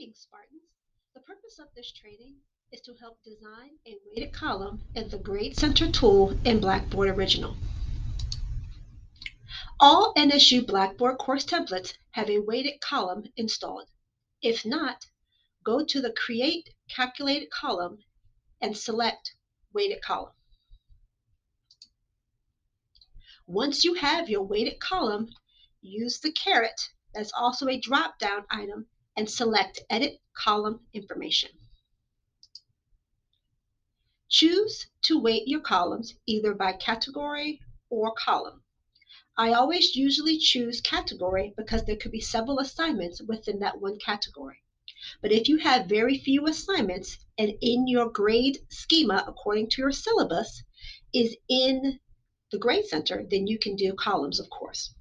morning, Spartans. The purpose of this training is to help design a weighted column in the Grade Center tool in Blackboard Original. All NSU Blackboard course templates have a weighted column installed. If not, go to the Create Calculated Column and select Weighted Column. Once you have your weighted column, use the caret, that's also a drop-down item, and select Edit Column Information. Choose to weight your columns either by category or column. I always usually choose category because there could be several assignments within that one category. But if you have very few assignments and in your grade schema according to your syllabus is in the Grade Center, then you can do columns, of course.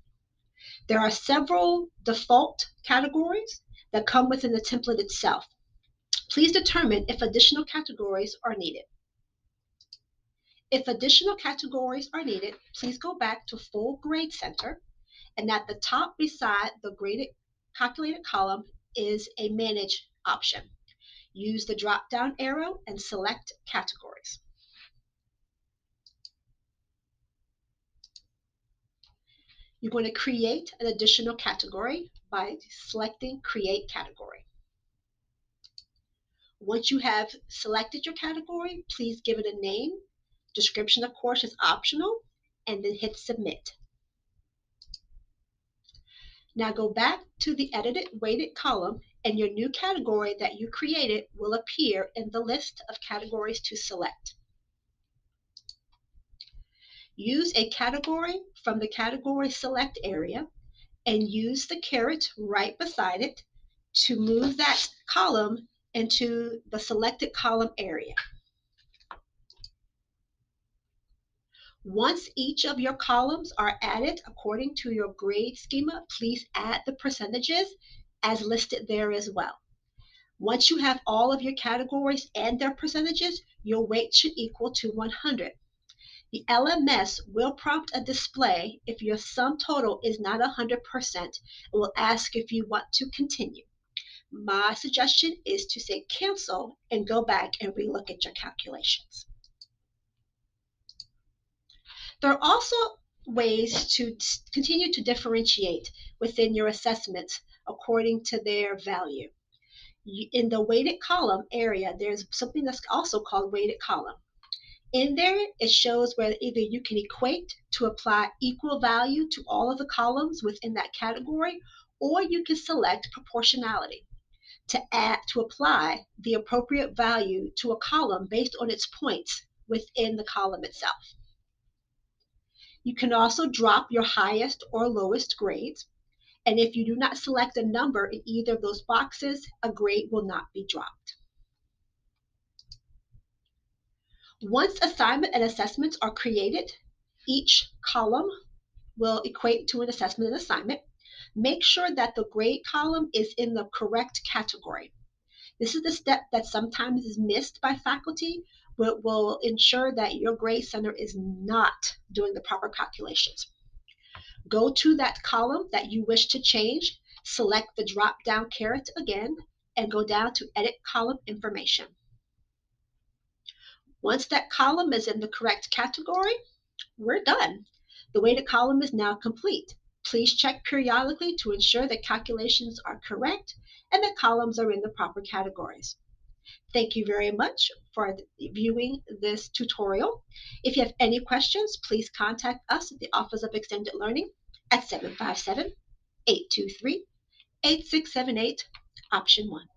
There are several default categories that come within the template itself. Please determine if additional categories are needed. If additional categories are needed, please go back to Full Grade Center, and at the top beside the graded calculated column is a Manage option. Use the drop-down arrow and select Categories. You're going to create an additional category by selecting Create Category. Once you have selected your category, please give it a name. Description, of course, is optional, and then hit Submit. Now go back to the edited weighted column, and your new category that you created will appear in the list of categories to select. Use a category from the category select area and use the caret right beside it to move that column into the selected column area. Once each of your columns are added according to your grade schema, please add the percentages as listed there as well. Once you have all of your categories and their percentages, your weight should equal to 100. The LMS will prompt a display if your sum total is not 100%. It will ask if you want to continue. My suggestion is to say cancel and go back and relook at your calculations. There are also ways to continue to differentiate within your assessments according to their value. In the weighted column area, there's something that's also called weighted column. In there, it shows where either you can equate to apply equal value to all of the columns within that category, or you can select proportionality to apply the appropriate value to a column based on its points within the column itself. You can also drop your highest or lowest grades, and if you do not select a number in either of those boxes, a grade will not be dropped. Once assignment and assessments are created, each column will equate to an assessment and assignment. Make sure that the grade column is in the correct category. This is the step that sometimes is missed by faculty, but will ensure that your grade center is not doing the proper calculations. Go to that column that you wish to change, select the drop-down caret again, and go down to Edit Column Information. Once that column is in the correct category, we're done. The weighted column is now complete. Please check periodically to ensure that calculations are correct and the columns are in the proper categories. Thank you very much for viewing this tutorial. If you have any questions, please contact us at the Office of Extended Learning at 757-823-8678, option 1.